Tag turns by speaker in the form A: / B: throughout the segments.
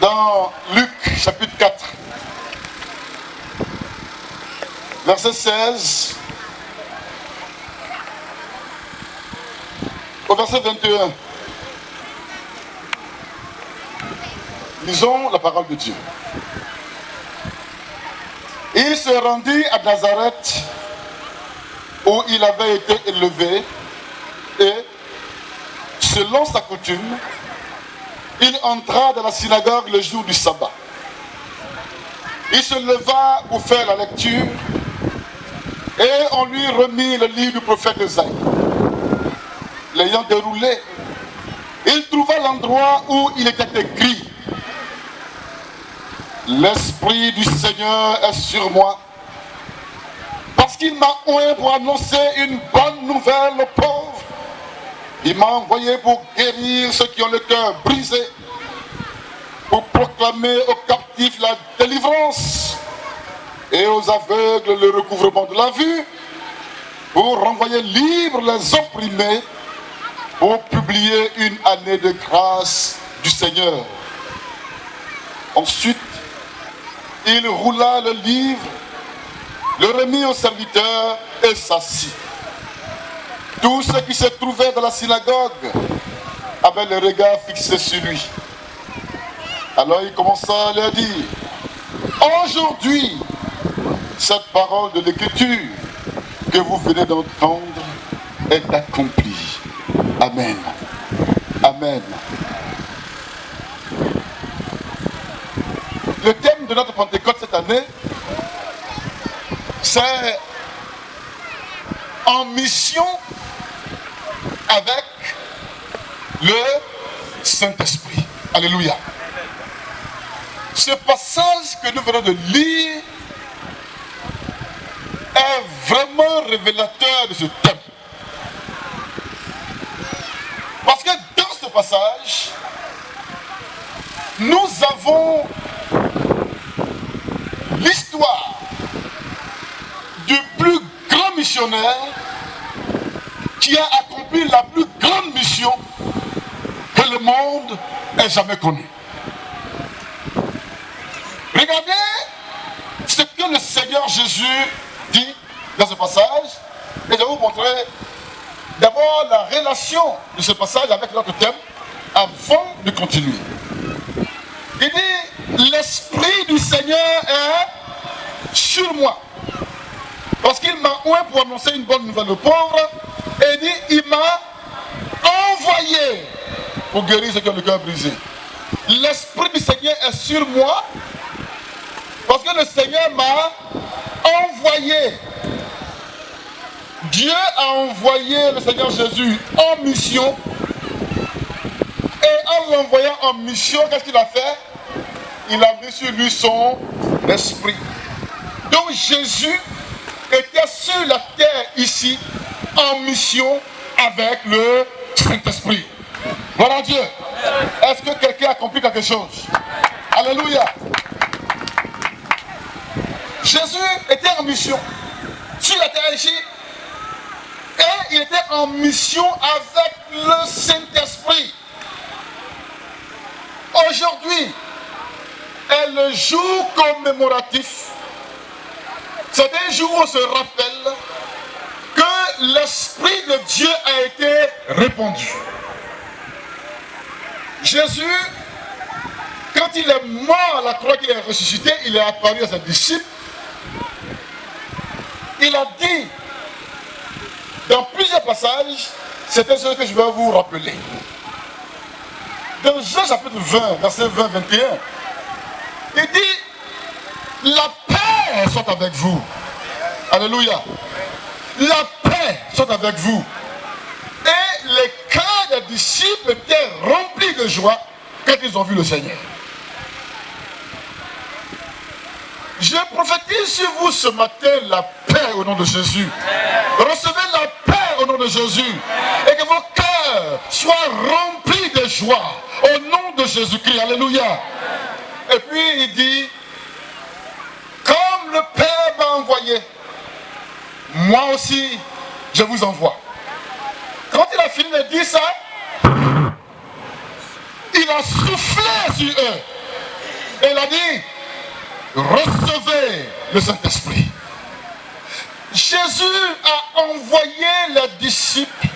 A: dans Luc chapitre 4, verset 16 au verset 21. Lisons la parole de Dieu. Il se rendit à Nazareth où il avait été élevé et, selon sa coutume, il entra dans la synagogue le jour du sabbat. Il se leva pour faire la lecture et on lui remit le livre du prophète Ésaïe. L'ayant déroulé, il trouva l'endroit où il était écrit: L'Esprit du Seigneur est sur moi, parce qu'il m'a oint pour annoncer une bonne nouvelle aux pauvres. Il m'a envoyé pour guérir ceux qui ont le cœur brisé, pour proclamer aux captifs la délivrance et aux aveugles le recouvrement de la vue, pour renvoyer libres les opprimés, pour publier une année de grâce du Seigneur. Ensuite, il roula le livre, le remit au serviteur et s'assit. Tous ceux qui se trouvaient dans la synagogue avaient le regard fixé sur lui. Alors il commença à leur dire: Aujourd'hui, cette parole de l'Écriture que vous venez d'entendre est accomplie. Amen. Amen. Le thème de notre Pentecôte cette année, c'est en mission avec le Saint-Esprit. Alléluia. Ce passage que nous venons de lire est vraiment révélateur de ce thème. Parce que dans ce passage, nous avons l'histoire du plus grand missionnaire qui a accompli la plus grande mission que le monde ait jamais connue. Regardez ce que le Seigneur Jésus dit dans ce passage, et je vais vous montrer d'abord la relation de ce passage avec notre thème avant de continuer. Il dit: l'Esprit du Seigneur est sur moi, parce qu'il m'a oint pour annoncer une bonne nouvelle aux pauvres, et il dit: il m'a envoyé pour guérir ceux qui ont le cœur brisé. L'Esprit du Seigneur est sur moi, parce que le Seigneur m'a envoyé. Dieu a envoyé le Seigneur Jésus en mission. Et en l'envoyant en mission, qu'est-ce qu'il a fait? Il a mis sur lui son esprit. Donc Jésus était sur la terre ici, en mission avec le Saint-Esprit. Voilà Dieu. Est-ce que quelqu'un a compris quelque chose? Alléluia. Jésus était en mission sur la terre ici, et il était en mission avec le Saint-Esprit. Aujourd'hui est le jour commémoratif. C'est un jour où on se rappelle que l'Esprit de Dieu a été répandu. Jésus, quand il est mort à la croix, qu'il est ressuscité, il est apparu à ses disciples. Il a dit dans plusieurs passages, c'est ce que je vais vous rappeler. Dans Jean chapitre 20, verset 20-21, il dit: la paix soit avec vous. Alléluia. La paix soit avec vous. Et les cœurs des disciples étaient remplis de joie quand ils ont vu le Seigneur. Je prophétise sur vous ce matin la paix au nom de Jésus. Recevez la paix au nom de Jésus. Et que vos cœurs soient remplis de joie au nom de Jésus-Christ. Alléluia. Et puis il dit: comme le Père m'a envoyé, moi aussi je vous envoie. Quand il a fini de dire ça, il a soufflé sur eux Et il a dit, recevez le Saint-Esprit. Jésus a envoyé les disciples,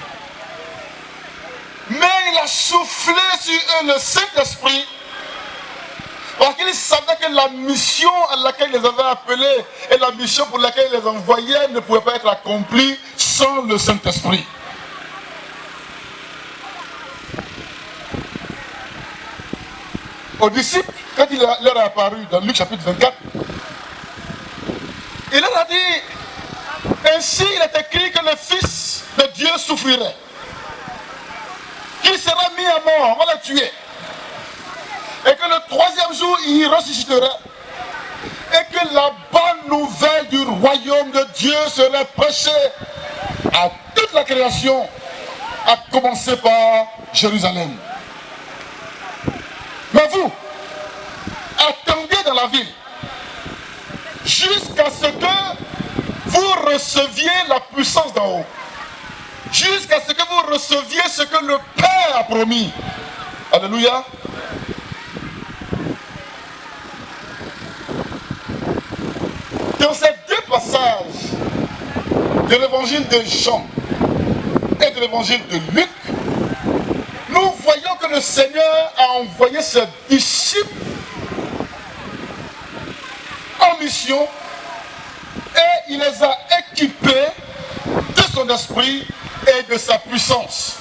A: mais il a soufflé sur eux le Saint-Esprit, parce qu'il savait que la mission à laquelle il les avait appelés et la mission pour laquelle il les envoyait ne pouvait pas être accomplie sans le Saint-Esprit. Aux disciples, quand il leur est apparu dans Luc chapitre 24, il leur a dit, ainsi il est écrit que le Fils de Dieu souffrirait, qu'il sera mis à mort, on va le tuer, et que le troisième jour il ressusciterait, et que la bonne nouvelle du royaume de Dieu serait prêchée à toute la création, à commencer par Jérusalem. Mais vous, attendez dans la ville jusqu'à ce que vous receviez la puissance d'en haut. Jusqu'à ce que vous receviez ce que le Père a promis. Alléluia. Dans ces deux passages de l'évangile de Jean et de l'évangile de Luc, nous voyons que le Seigneur a envoyé ses disciples en mission et il les a équipés de son esprit et de sa puissance.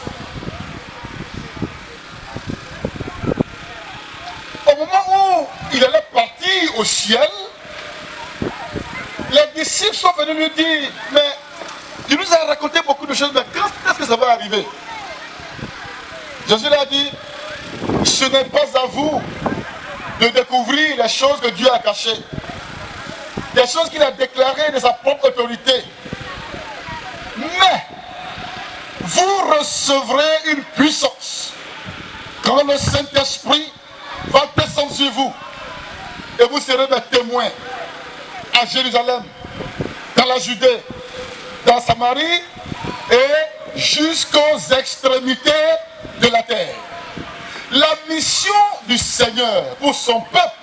A: Au moment où il allait partir au ciel, les disciples sont venus lui dire, mais tu nous as raconté beaucoup de choses, mais quand est-ce que ça va arriver? Jésus leur a dit, ce n'est pas à vous de découvrir les choses que Dieu a cachées. Des choses qu'il a déclarées de sa propre autorité. Mais, vous recevrez une puissance quand le Saint-Esprit va descendre sur vous. Et vous serez des témoins à Jérusalem, dans la Judée, dans Samarie et jusqu'aux extrémités de la terre. La mission du Seigneur pour son peuple,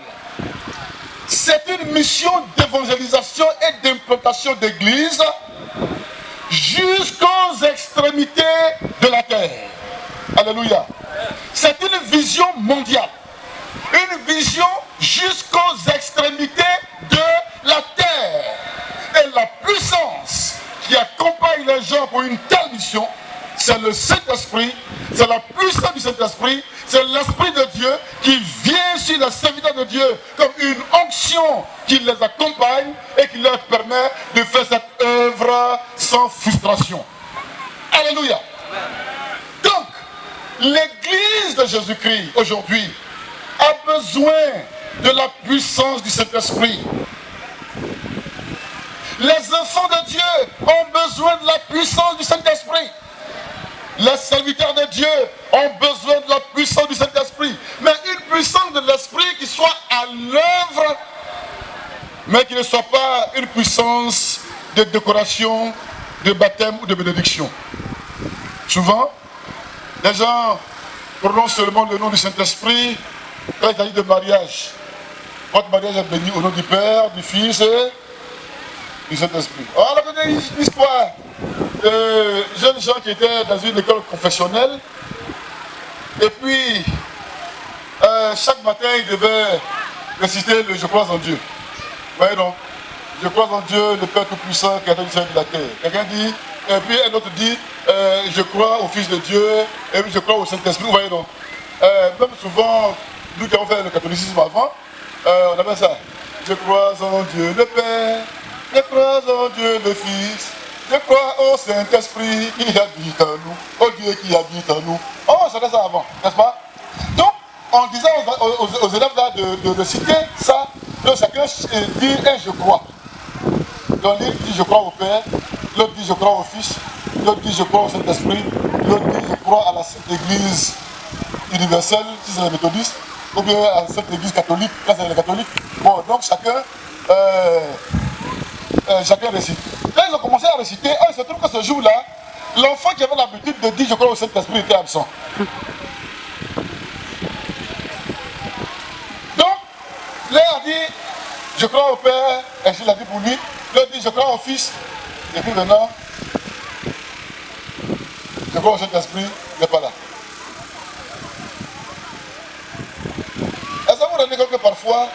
A: c'est une mission d'évangélisation et d'implantation d'église jusqu'aux extrémités de la terre. Alléluia. C'est une vision mondiale. Une vision jusqu'aux extrémités de la terre. Et la puissance qui accompagne les gens pour une telle mission, c'est le Saint-Esprit, c'est la puissance du Saint-Esprit, c'est l'Esprit de Dieu qui vient sur les serviteurs de Dieu comme une onction qui les accompagne et qui leur permet de faire cette œuvre sans frustration. Alléluia. Donc, l'Église de Jésus-Christ aujourd'hui a besoin de la puissance du Saint-Esprit. Les enfants de Dieu ont besoin de la puissance du Saint-Esprit. Les serviteurs de Dieu ont besoin de la puissance du Saint-Esprit. Mais une puissance de l'Esprit qui soit à l'œuvre, mais qui ne soit pas une puissance de décoration, de baptême ou de bénédiction. Souvent, les gens prononcent seulement le nom du Saint-Esprit quand il s'agit de mariage. Votre mariage est béni au nom du Père, du Fils et du Saint-Esprit. Alors, on a une histoire de jeunes gens qui étaient dans une école confessionnelle. Et puis, chaque matin, ils devaient réciter le « Je crois en Dieu ». Vous voyez donc, « Je crois en Dieu, le Père Tout-Puissant, qui a fait le ciel de la terre ». Quelqu'un dit, et puis un autre dit, je crois au Fils de Dieu, et puis je crois au Saint-Esprit. Vous voyez donc, même souvent, nous qui avons fait le catholicisme avant, on avait ça. Je crois en Dieu le Père, je crois en Dieu le Fils, je crois au Saint-Esprit qui habite en nous, au Dieu qui habite en nous. Oh, c'était ça avant, n'est-ce pas? Donc, on disait aux élèves là de citer ça, donc chacun dit et je crois. Donc l'un dit je crois au Père, l'autre dit je crois au Fils, l'autre dit je crois au Saint-Esprit, l'autre dit je crois à la Sainte Église universelle, si c'est les méthodistes, ou bien à la Sainte Église catholique, quand c'est les catholiques. Bon, donc chacun récite. Quand ils ont commencé à réciter, il se trouve que ce jour-là, l'enfant qui avait l'habitude de dire je crois au Saint-Esprit était absent. Donc, je crois au Père, et je l'ai dit pour lui. L'autre dit, je crois au Fils. Et puis maintenant, je crois au Saint-Esprit, il n'est pas là. Est-ce que vous vous rendez compte que parfois,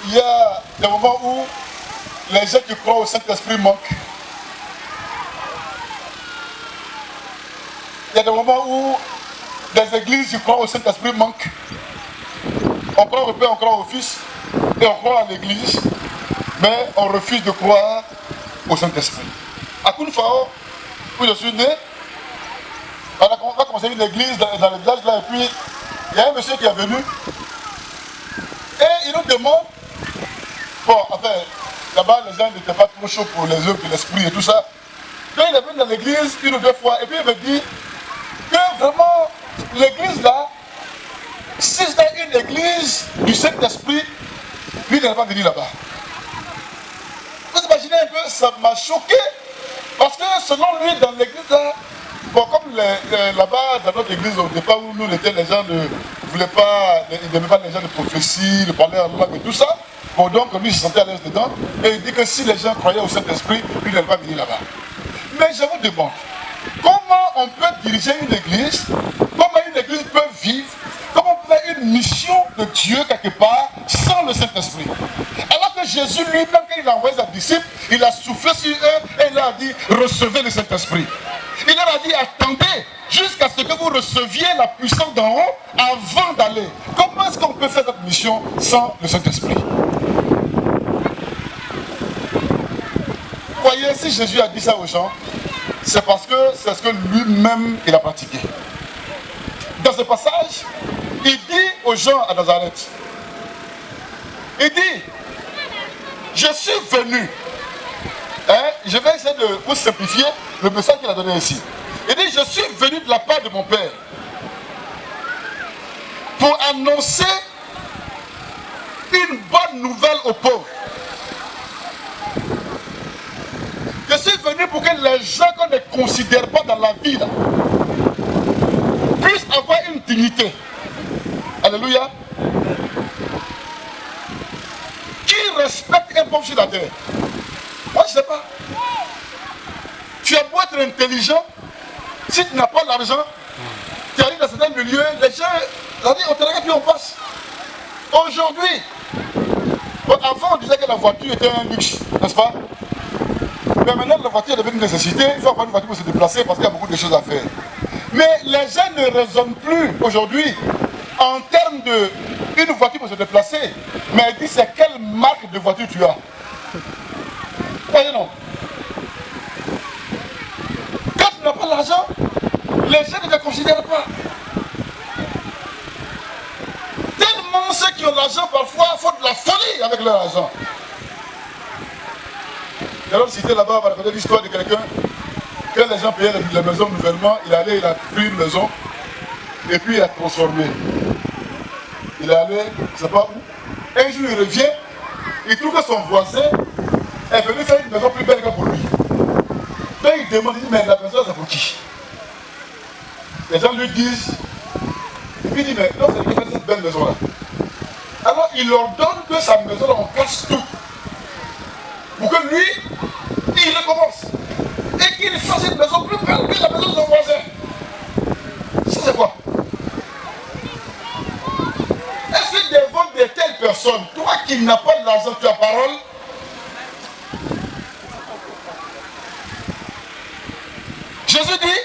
A: il y a des moments où les gens qui croient au Saint-Esprit manquent. Il y a des moments où des églises qui croient au Saint-Esprit manquent. On croit au Père, on croit au Fils, et on croit à l'église, mais on refuse de croire au Saint-Esprit. À Kounfao, où je suis né, on a commencé une église dans le village là, et puis il y a un monsieur qui est venu, et il nous demande, bon, enfin, là-bas les gens n'étaient pas trop chauds pour les œuvres de l'esprit et tout ça. Quand il est venu dans l'église une ou deux fois, et puis il me dit que vraiment, l'église là, si c'était une église du Saint-Esprit, lui n'allait pas venir là-bas. Vous imaginez un peu, ça m'a choqué, parce que selon lui, dans l'église là, bon, comme là-bas, dans notre église, au départ où nous étions, les gens ne voulaient pas, ils n'aimaient pas les gens de prophétie, de parler en langue et tout ça. Bon, donc lui, il se sentait à l'aise dedans, et il dit que si les gens croyaient au Saint-Esprit, lui n'allait pas venir là-bas. Mais je vous demande, comment on peut diriger une église, comment une église peut vivre, comment on peut faire une mission de Dieu quelque part sans le Saint-Esprit? Alors que Jésus lui-même, quand il a envoyé ses disciples, il a soufflé sur eux et il leur a dit, recevez le Saint-Esprit. Il leur a dit, attendez jusqu'à ce que vous receviez la puissance d'en haut avant d'aller. Comment est-ce qu'on peut faire cette mission sans le Saint-Esprit? Vous voyez, si Jésus a dit ça aux gens, c'est parce que c'est ce que lui-même il a pratiqué. Dans ce passage, il dit aux gens à Nazareth, il dit, je suis venu, je vais essayer de vous simplifier le message qu'il a donné ici. Il dit, je suis venu de la part de mon Père pour annoncer une bonne nouvelle aux pauvres. Je suis venu pour que les gens qu'on ne considère pas dans la vie là, puissent avoir une dignité. Alléluia. Qui respecte un pauvre sur la terre? Moi je ne sais pas. Tu as beau être intelligent, si tu n'as pas l'argent, tu arrives dans certains milieux, les gens, on te regarde puis on passe. Aujourd'hui, avant on disait que la voiture était un luxe, n'est-ce pas? Mais maintenant la voiture est devenue une nécessité, il faut avoir une voiture pour se déplacer parce qu'il y a beaucoup de choses à faire. Mais les gens ne raisonnent plus aujourd'hui en termes d'une voiture pour se déplacer, mais ils disent c'est quelle marque de voiture tu as. Voyez non? Quand tu n'as pas l'argent, les gens ne te considèrent pas. Tellement ceux qui ont l'argent parfois font de la folie avec leur argent. J'ai l'autre cité là-bas, on va raconter l'histoire de quelqu'un, quand les gens payaient la maison nouvellement, il allait, il a pris une maison, et puis il a transformé. Il est allé, je ne sais pas où, un jour il revient, il trouve que son voisin est venu faire une maison plus belle que pour lui. Donc il demande, il dit, mais la maison c'est pour qui? Les gens lui disent, et puis il dit, mais non, c'est qui fait cette belle maison là. Alors il ordonne que sa maison là, on casse tout. Pour que lui, il recommence. Et qu'il fasse une maison plus belle que la maison de son voisin. Ça c'est quoi? Est-ce que devant de telles personnes, toi qui n'as pas de l'argent, tu as parole? Jésus dit,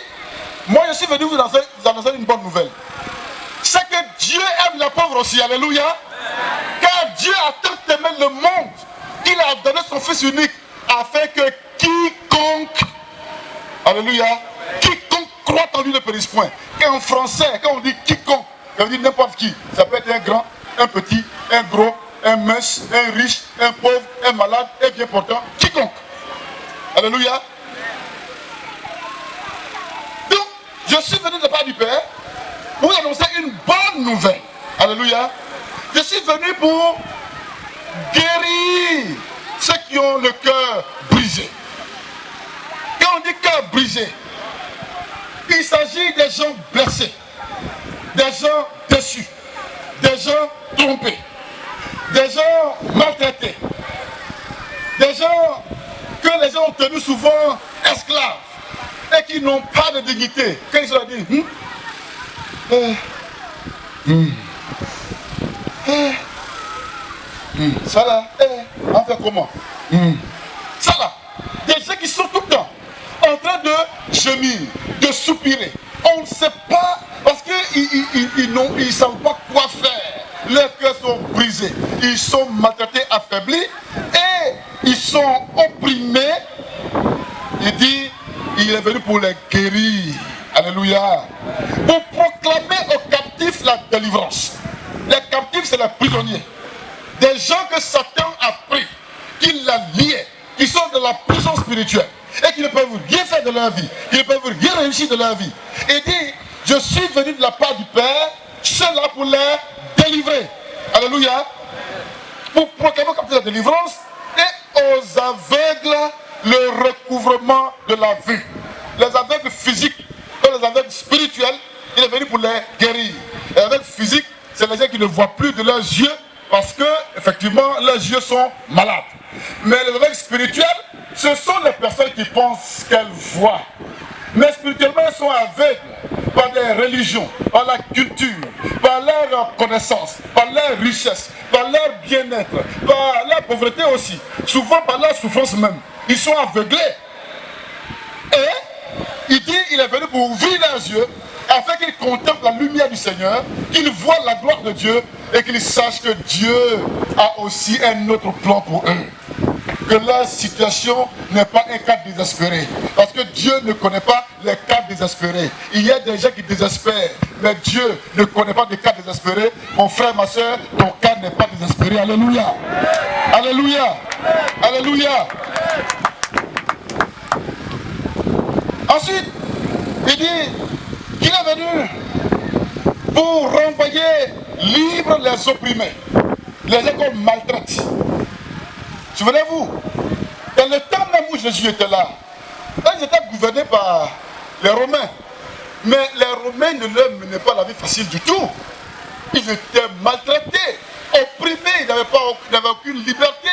A: moi je suis venu vous annoncer une bonne nouvelle. C'est que Dieu aime les pauvres aussi, alléluia. Car Dieu a tant aimé le monde qu'il a donné son Fils unique afin que quiconque, alléluia, quiconque croit en lui ne périsse point. En français, quand on dit quiconque, ça veut dire n'importe qui. Ça peut être un grand, un petit, un gros, un mince, un riche, un pauvre, un malade, un bien portant, quiconque. Alléluia. Donc, je suis venu de la part du Père pour annoncer une bonne nouvelle. Alléluia. Je suis venu pour guérir ceux qui ont le cœur brisé. Quand on dit cœur brisé, il s'agit des gens blessés, des gens déçus, des gens trompés, des gens maltraités, des gens que les gens ont tenus souvent esclaves et qui n'ont pas de dignité. Quand ils ont dit, ça là, on fait comment? Ça là, des gens qui sont tout le temps en train de gémir, de soupirer. On ne sait pas, parce qu'ils ne savent pas quoi faire. Leurs cœurs sont brisés, ils sont maltraités, affaiblis, et ils sont opprimés. Il dit, il est venu pour les guérir. Alléluia. Pour proclamer aux captifs la délivrance. Les captifs, c'est les prisonniers. Des gens que Satan a pris, qui l'a lié, qui sont de la prison spirituelle et qui ne peuvent rien faire de leur vie, qui ne peuvent rien réussir de leur vie. Et dit, je suis venu de la part du Père, cela pour les délivrer. Alléluia. Pour proclamer comme la délivrance et aux aveugles le recouvrement de la vue. Les aveugles physiques, comme les aveugles spirituels, il est venu pour les guérir. Les aveugles physiques, c'est les gens qui ne voient plus de leurs yeux parce que, effectivement, leurs yeux sont malades. Mais les aveugles spirituels, ce sont les personnes qui pensent qu'elles voient. Mais spirituellement, elles sont aveugles par des religions, par la culture, par leur connaissance, par leur richesse, par leur bien-être, par leur pauvreté aussi, souvent par leur souffrance même. Ils sont aveuglés. Et il dit, il est venu pour ouvrir leurs yeux, afin qu'ils contemplent la lumière du Seigneur, qu'ils voient la gloire de Dieu et qu'ils sachent que Dieu a aussi un autre plan pour eux. Que leur situation n'est pas un cas désespéré. Parce que Dieu ne connaît pas les cas désespérés. Il y a des gens qui désespèrent, mais Dieu ne connaît pas des cas désespérés. Mon frère, ma soeur, ton cas n'est pas désespéré. Alléluia. Alléluia. Alléluia. Ensuite, il dit qu'il est venu pour renvoyer libre les opprimés, les gens qu'on maltraite. Souvenez-vous, dans le temps même où Jésus était là, ils étaient gouvernés par les Romains. Mais les Romains ne leur menaient pas la vie facile du tout. Ils étaient maltraités, opprimés, ils n'avaient aucune liberté.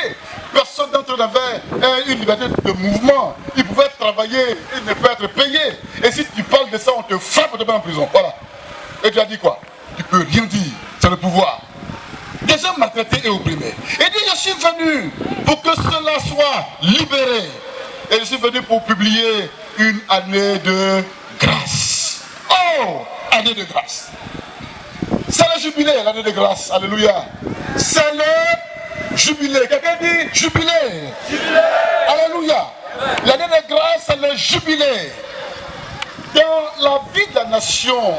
A: Personne d'entre eux n'avait une liberté de mouvement. Ils pouvaient travailler et ne pas être payés. Et si tu parles de ça, on te frappe, on te met en prison. Voilà. Et tu as dit quoi? Tu peux rien dire, c'est le pouvoir. Des gens maltraités et opprimés. Et dit, je suis venu pour que cela soit libéré. Et je suis venu pour publier une année de grâce. Oh, année de grâce. C'est le jubilé, l'année de grâce. Alléluia. C'est le jubilé. Quelqu'un dit jubilé. Jubilé. Alléluia. L'année de grâce, c'est le jubilé. Dans la vie de la nation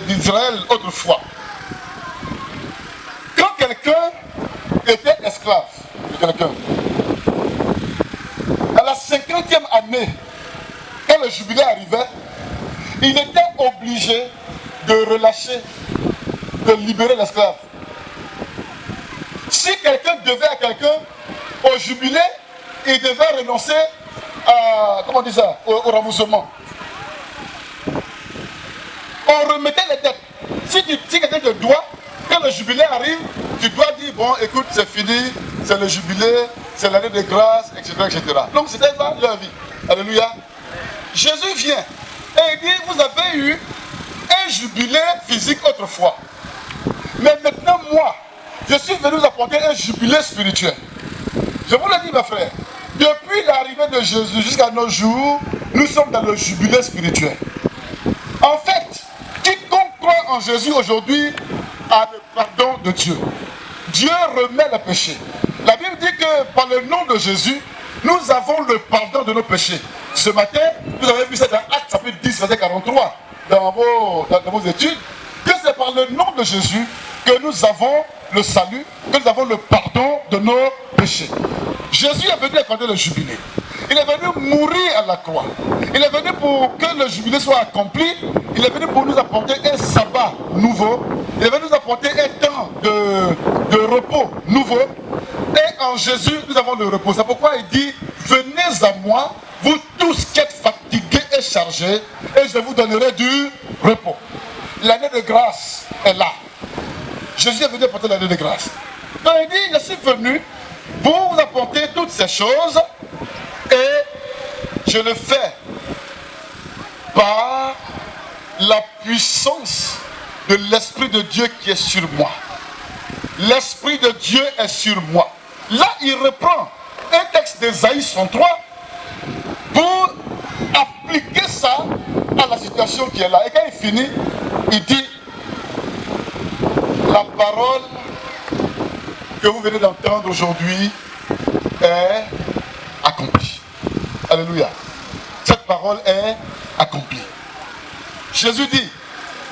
A: d'Israël autrefois, quand quelqu'un était esclave de quelqu'un, à la 50e année, quand le jubilé arrivait, il était obligé de relâcher, de libérer l'esclave. Si quelqu'un devait à quelqu'un, au jubilé, il devait renoncer à, comment on dit ça, au remboursement. On remettait les dettes. Si quelqu'un te doit, quand le jubilé arrive, tu dois dire, bon, écoute, c'est fini, c'est le jubilé, c'est l'année de grâce, etc., etc. Donc c'était ça leur vie. Alléluia. Jésus vient et il dit, vous avez eu un jubilé physique autrefois. Mais maintenant, moi, je suis venu vous apporter un jubilé spirituel. Je vous le dis, mes frères, depuis l'arrivée de Jésus jusqu'à nos jours, nous sommes dans le jubilé spirituel. En fait, quiconque croit en Jésus aujourd'hui a le pardon de Dieu. Dieu remet le péché. La Bible dit que par le nom de Jésus, nous avons le pardon de nos péchés. Ce matin, vous avez vu ça dans Actes chapitre 10, verset 43, dans vos études, que c'est par le nom de Jésus que nous avons le salut, que nous avons le pardon de nos péchés. Jésus est venu accorder le jubilé. Il est venu mourir à la croix. Il est venu pour que le jubilé soit accompli. Il est venu pour nous apporter un sabbat nouveau. Il est venu nous apporter un temps de repos nouveau. Et en Jésus, nous avons le repos. C'est pourquoi il dit, venez à moi, vous tous qui êtes fatigués et chargés, et je vous donnerai du repos. L'année de grâce est là. Jésus est venu apporter l'année de grâce. Donc il dit, je suis venu pour vous apporter toutes ces choses et je le fais par la puissance de l'Esprit de Dieu qui est sur moi. L'Esprit de Dieu est sur moi. Là, il reprend un texte d'Ésaïe 103 pour appliquer ça à la situation qui est là. Et quand il finit, il dit, la parole que vous venez d'entendre aujourd'hui est accomplie. Alléluia. Cette parole est accomplie. Jésus dit,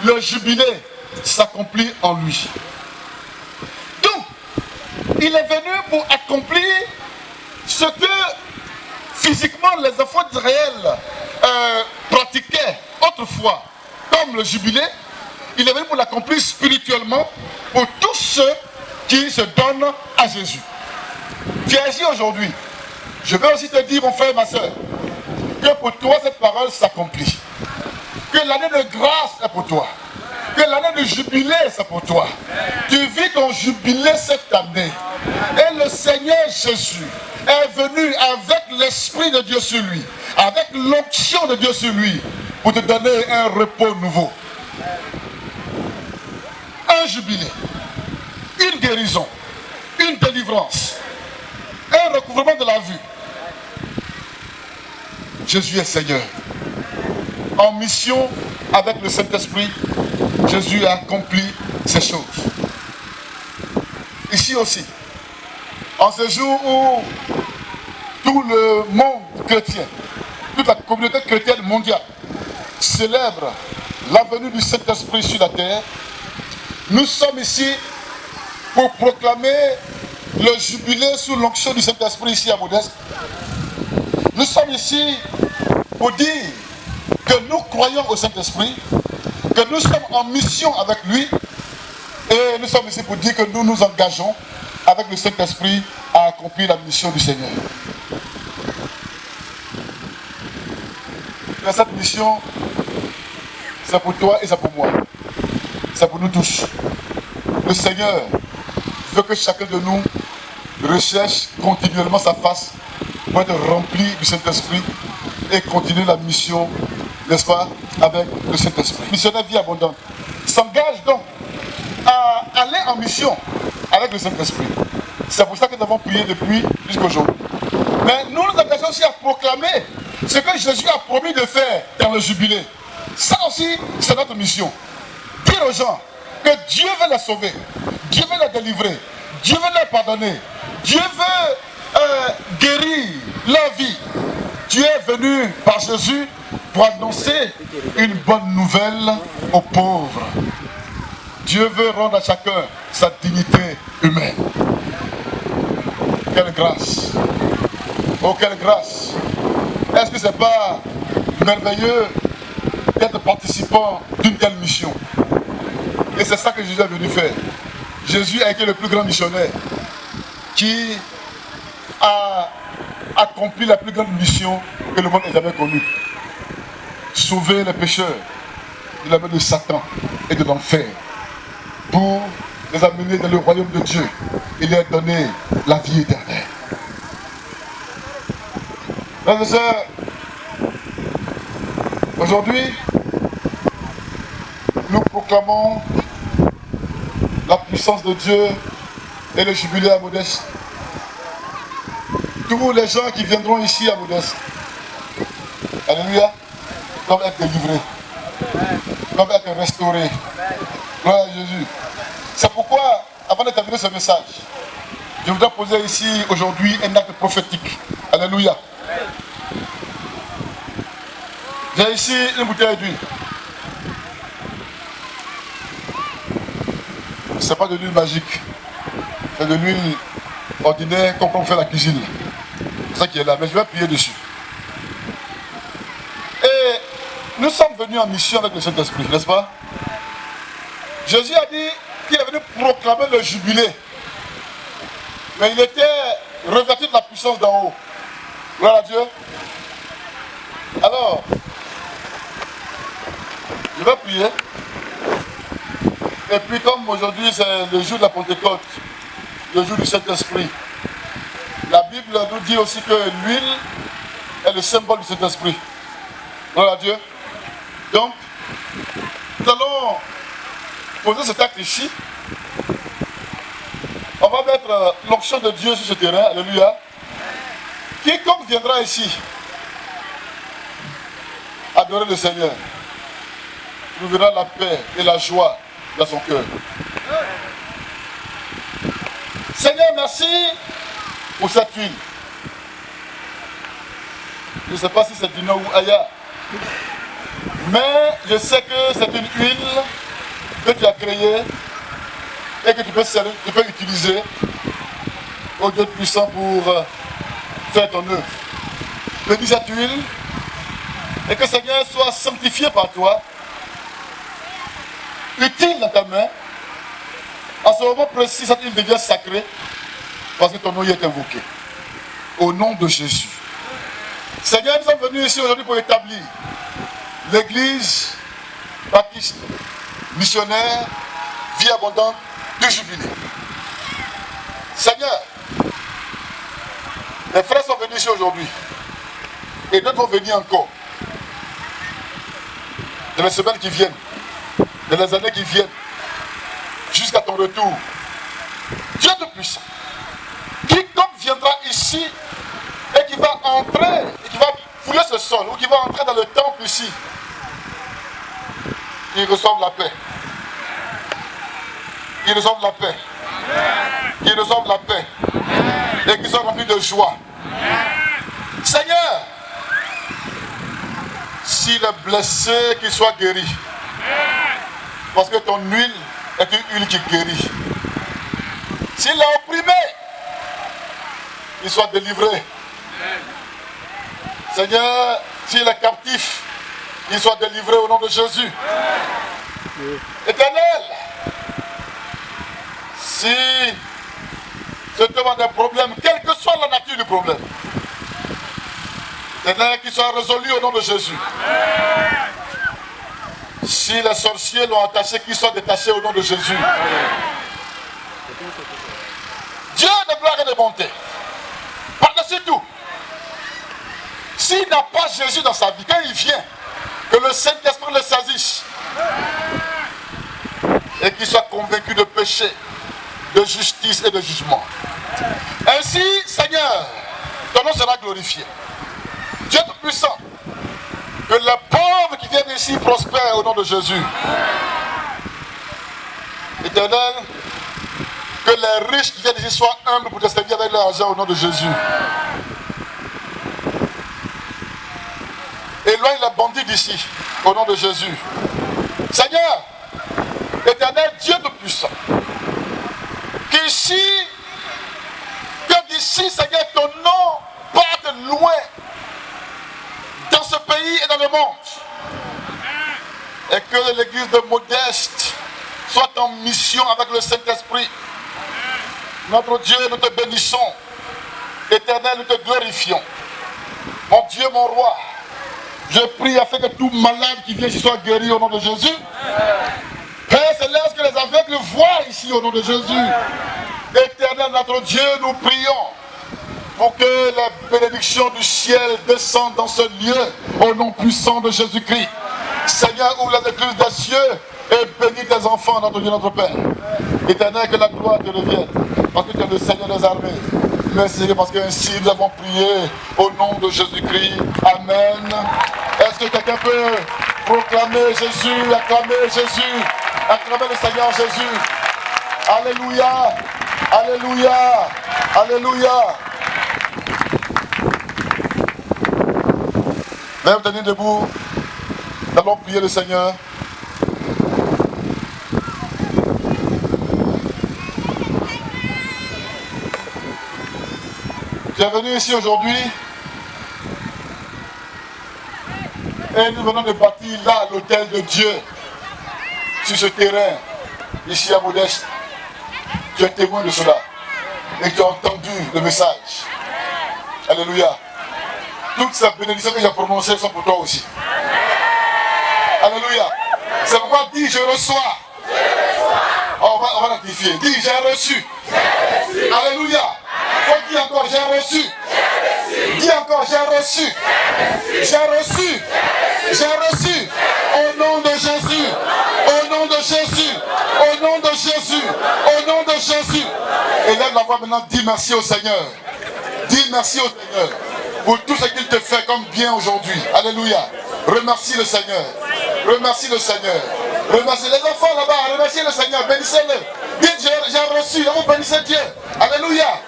A: le jubilé s'accomplit en lui. Donc, il est venu pour accomplir ce que physiquement les enfants d'Israël pratiquaient autrefois, comme le jubilé. Il est venu pour l'accomplir spirituellement pour tous ceux qui se donnent à Jésus. Tu es ici aujourd'hui. Je veux aussi te dire, mon frère et ma soeur, que pour toi cette parole s'accomplit. Que l'année de grâce est pour toi. Que l'année de jubilé c'est pour toi. Tu vis ton jubilé cette année. Et le Seigneur Jésus est venu avec l'Esprit de Dieu sur lui, avec l'onction de Dieu sur lui, pour te donner un repos nouveau. Un jubilé, une guérison, une délivrance, un recouvrement de la vue. Jésus est Seigneur. En mission avec le Saint-Esprit, Jésus a accompli ces choses. Ici aussi, en ce jour où tout le monde chrétien, toute la communauté chrétienne mondiale célèbre la venue du Saint-Esprit sur la terre, nous sommes ici pour proclamer le jubilé sous l'onction du Saint-Esprit ici à Modeste. Nous sommes ici pour dire que nous croyons au Saint-Esprit, que nous sommes en mission avec lui, et nous sommes ici pour dire que nous nous engageons avec le Saint-Esprit à accomplir la mission du Seigneur. Mais cette mission, c'est pour toi et c'est pour moi. C'est pour nous tous. Le Seigneur veut que chacun de nous recherche continuellement sa face pour être rempli du Saint-Esprit et continuer la mission, n'est-ce pas, avec le Saint-Esprit. Missionnaire Vie Abondante s'engage donc à aller en mission avec le Saint-Esprit. C'est pour ça que nous avons prié depuis jusqu'à aujourd'hui. Mais nous nous engageons aussi à proclamer ce que Jésus a promis de faire dans le jubilé. Ça aussi, c'est notre mission. Dire aux gens que Dieu veut les sauver, Dieu veut les délivrer, Dieu veut les pardonner, Dieu veut guérir leur vie. Dieu est venu par Jésus pour annoncer une bonne nouvelle aux pauvres. Dieu veut rendre à chacun sa dignité humaine. Quelle grâce! Oh, quelle grâce! Est-ce que ce n'est pas merveilleux d'être participant d'une telle mission? Et c'est ça que Jésus est venu faire. Jésus a été le plus grand missionnaire qui a accompli la plus grande mission que le monde ait jamais connue. Sauver les pécheurs de la main de Satan et de l'enfer pour les amener dans le royaume de Dieu et leur donner la vie éternelle. Frères et sœurs, aujourd'hui, nous proclamons la puissance de Dieu et le jubilé à Modeste. Tous les gens qui viendront ici à Modeste, alléluia, doivent être délivrés, doivent être restaurés. Gloire à Jésus. C'est pourquoi, avant de terminer ce message, je voudrais poser ici aujourd'hui un acte prophétique. Alléluia. J'ai ici une bouteille d'huile. Ce n'est pas de l'huile magique. C'est de l'huile ordinaire comme on fait la cuisine. C'est ça qui est là. Mais je vais prier dessus. Et nous sommes venus en mission avec le Saint-Esprit, n'est-ce pas? Jésus a dit qu'il est venu proclamer le jubilé. Mais il était revêtu de la puissance d'en haut. Gloire à Dieu. Alors, je vais prier. Et puis comme aujourd'hui c'est le jour de la Pentecôte, le jour du Saint-Esprit, la Bible nous dit aussi que l'huile est le symbole du Saint-Esprit. Voilà Dieu. Donc, nous allons poser cet acte ici. On va mettre l'onction de Dieu sur ce terrain. Alléluia. Quiconque viendra ici adorer le Seigneur, trouvera la paix et la joie dans son cœur. Seigneur, merci pour cette huile. Je ne sais pas si c'est du Nord ou ailleurs, mais je sais que c'est une huile que tu as créée et que tu peux utiliser au Dieu puissant pour faire ton œuvre. Bénis cette huile et que Seigneur soit sanctifié par toi, utile dans ta main. À ce moment précis, cette huile devient sacrée parce que ton nom y est invoqué. Au nom de Jésus. Seigneur, nous sommes venus ici aujourd'hui pour établir l'église baptiste, missionnaire, vie abondante du Jubilé. Seigneur, les frères sont venus ici aujourd'hui et d'autres vont venir encore. Dans les semaines qui viennent, dans les années qui viennent, jusqu'à ton retour. Dieu de puissant, quiconque viendra ici et qui va entrer, et qui va fouler ce sol, ou qui va entrer dans le temple ici, qu'il reçoive la paix. Qu'il reçoive la paix. Qu'il reçoive la paix. Et qu'il soit rempli de joie. Seigneur, s'il est blessé, qu'il soit guéri. Parce que ton huile est une huile qui guérit. S'il est opprimé, qu'il soit délivré. Seigneur, s'il est captif, qu'il soit délivré au nom de Jésus. Éternel, si ce devant des problèmes, quelle que soit la nature du problème, Éternel, qu'il soit résolu au nom de Jésus. Si les sorciers l'ont attaché, qu'ils soient détachés au nom de Jésus. Dieu de gloire et de bonté. Par-dessus tout, s'il n'a pas Jésus dans sa vie, quand il vient, que le Saint-Esprit le saisisse et qu'il soit convaincu de péché, de justice et de jugement. Ainsi, Seigneur, ton nom sera glorifié. Dieu tout-puissant, que les pauvres qui viennent ici prospèrent au nom de Jésus. Éternel, que les riches qui viennent ici soient humbles pour te servir avec leur argent au nom de Jésus. Éloigne les bandits d'ici au nom de Jésus. Seigneur, Éternel Dieu tout-puissant, qu'ici, que d'ici, Seigneur, ton nom parte loin dans ce pays et dans le monde. Et que l'église de Modeste soit en mission avec le Saint-Esprit. Notre Dieu, nous te bénissons. Éternel, nous te glorifions. Mon Dieu, mon roi, je prie afin que tout malade qui vient ici soit guéri au nom de Jésus. Père céleste, que les aveugles voient ici au nom de Jésus. Éternel, notre Dieu, nous prions pour que la bénédiction du ciel descende dans ce lieu au nom puissant de Jésus-Christ. Seigneur, ouvre les écluses des cieux et bénis tes enfants, notre Dieu, notre Père. Éternel, que la gloire te revienne, parce que tu es le Seigneur des armées. Merci parce qu'ainsi nous avons prié au nom de Jésus-Christ. Amen. Est-ce que quelqu'un peut proclamer Jésus, acclamer Jésus, acclamer le Seigneur Jésus? Alléluia, alléluia, alléluia. Même tenir debout, nous allons prier le Seigneur. Tu es venu ici aujourd'hui et nous venons de bâtir là l'autel de Dieu sur ce terrain, ici à Modeste. Tu es témoin de cela et tu as entendu le message. Alléluia. Toutes ces bénédictions que j'ai prononcées sont pour toi aussi. Alléluia. C'est pourquoi dis je reçois. sanctifié. Dis, j'ai reçu. Alléluia. Faut dire encore, j'ai reçu. Dis encore, j'ai reçu. J'ai reçu. J'ai reçu. Au nom de Jésus. Au nom de Jésus. Au nom de Jésus. Au nom de Jésus. Élève la voix maintenant, dis merci au Seigneur. Dis merci au Seigneur pour tout ce qu'il te fait comme bien aujourd'hui. Alléluia. Remercie le Seigneur. Remercie le Seigneur. Remercie les enfants là-bas. Remerciez le Seigneur. Bénissez-le. Dites, j'ai reçu. Vous bénissez Dieu. Alléluia.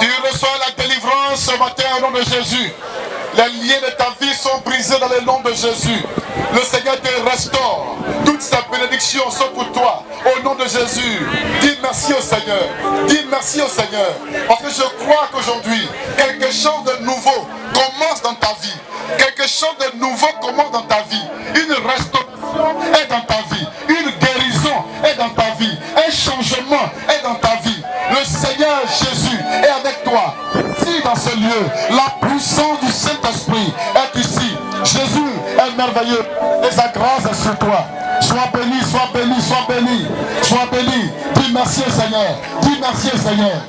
A: Tu reçois la délivrance ce matin au nom de Jésus. Les liens de ta vie sont brisés dans le nom de Jésus. Le Seigneur te restaure. Toutes ses bénédictions sont pour toi. Au nom de Jésus. Dis merci au Seigneur. Dis merci au Seigneur. Parce que je crois qu'aujourd'hui, quelque chose de nouveau commence dans ta vie. Quelque chose de nouveau commence dans ta vie. Une restauration est dans ta vie. Une guérison est dans ta vie. Un changement est dans ta vie. Le Seigneur Jésus est avec toi. Ici dans ce lieu, la puissance du Saint-Esprit est ici. Jésus est merveilleux et sa grâce est sur toi. Sois béni, sois béni, sois béni. Sois béni. Dis merci au Seigneur. Dis merci au Seigneur.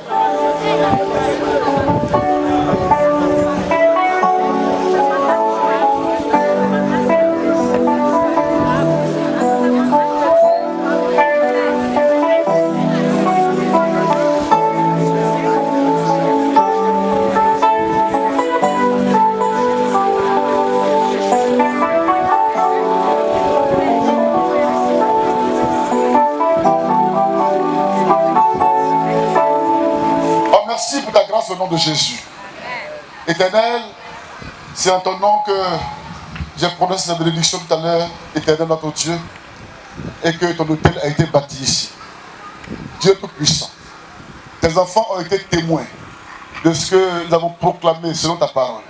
A: Merci pour ta grâce au nom de Jésus. Éternel, c'est en ton nom que j'ai prononcé cette bénédiction tout à l'heure, Éternel notre Dieu, et que ton autel a été bâti ici. Dieu Tout-Puissant, tes enfants ont été témoins de ce que nous avons proclamé selon ta parole.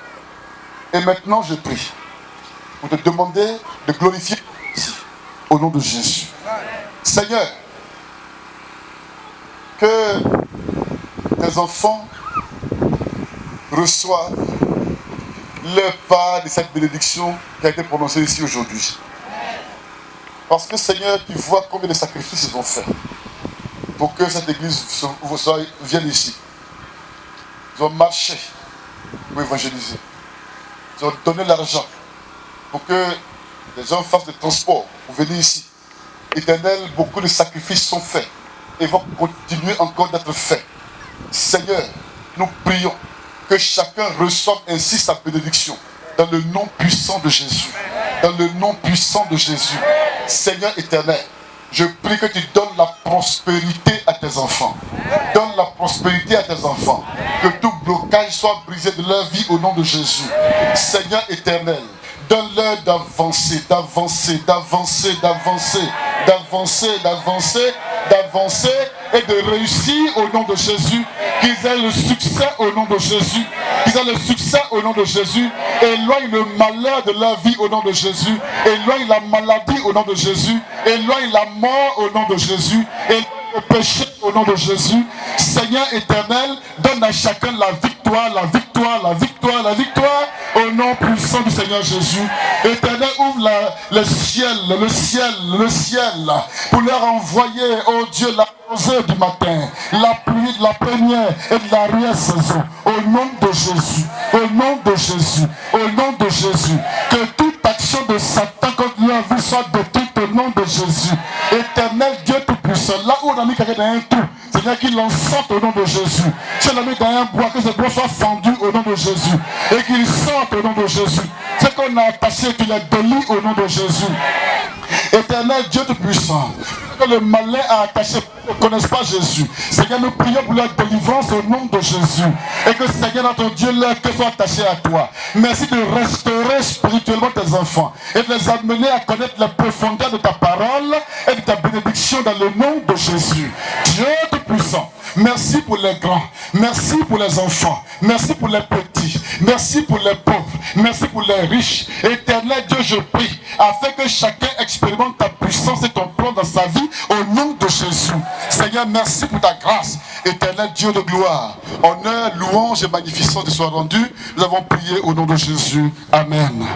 A: Et maintenant, je prie pour te demander de glorifier ici, au nom de Jésus. Seigneur, que tes enfants reçoivent leur part de cette bénédiction qui a été prononcée ici aujourd'hui. Parce que Seigneur, tu vois combien de sacrifices ils ont fait pour que cette église vienne ici. Ils ont marché pour évangéliser. Ils ont donné l'argent pour que les gens fassent le transport pour venir ici. Éternel, beaucoup de sacrifices sont faits et vont continuer encore d'être faits. Seigneur, nous prions que chacun reçoive ainsi sa bénédiction dans le nom puissant de Jésus. Dans le nom puissant de Jésus. Seigneur éternel, je prie que tu donnes la prospérité à tes enfants. Donne la prospérité à tes enfants. Que tout blocage soit brisé de leur vie au nom de Jésus. Seigneur éternel, donne-leur d'avancer, d'avancer, d'avancer, d'avancer, d'avancer, d'avancer, d'avancer et de réussir au nom de Jésus. Qu'ils aient le succès au nom de Jésus. Qu'ils aient le succès au nom de Jésus. Éloigne le malheur de leur vie au nom de Jésus. Éloigne la maladie au nom de Jésus. Éloigne la mort au nom de Jésus. Éloigne le péché au nom de Jésus. Seigneur éternel, donne à chacun la victoire, la victoire, la victoire, la victoire au nom puissant du Seigneur Jésus. Éternel, ouvre le ciel, le ciel, le ciel pour leur envoyer, oh Dieu, la rosée du matin, la pluie de la première et de l'arrière saison. Au nom de Jésus, au nom de Jésus, au nom de Jésus. Que toute action de Satan contre leur vie soit détruite au nom de Jésus. Éternel Dieu Tout-Puissant, là où on a mis quelqu'un dans un trou, Seigneur, qu'il en sorte au nom de Jésus. Si on a mis dans un bois, que ce bois soit fendu au nom de Jésus. Et qu'il sorte au nom de Jésus. Ce qu'on a attaché, tu les délies au nom de Jésus. Éternel Dieu Tout-Puissant, que le malin a attaché ne connaissent pas Jésus. Seigneur, nous prions pour leur délivrance au nom de Jésus. Et que Seigneur, notre Dieu, leur cœur soit attaché à toi. Merci de restaurer spirituellement tes enfants et de les amener à connaître la profondeur de ta parole et de ta bénédiction dans le nom de Jésus. Dieu Tout-Puissant, merci pour les grands, merci pour les enfants, merci pour les petits, merci pour les pauvres, merci pour les riches. Éternel Dieu, je prie, afin que chacun expérimente ta puissance et ton plan dans sa vie au nom de Jésus. Seigneur, merci pour ta grâce. Éternel Dieu de gloire, honneur, louange et magnificence te soient rendus. Nous avons prié au nom de Jésus. Amen.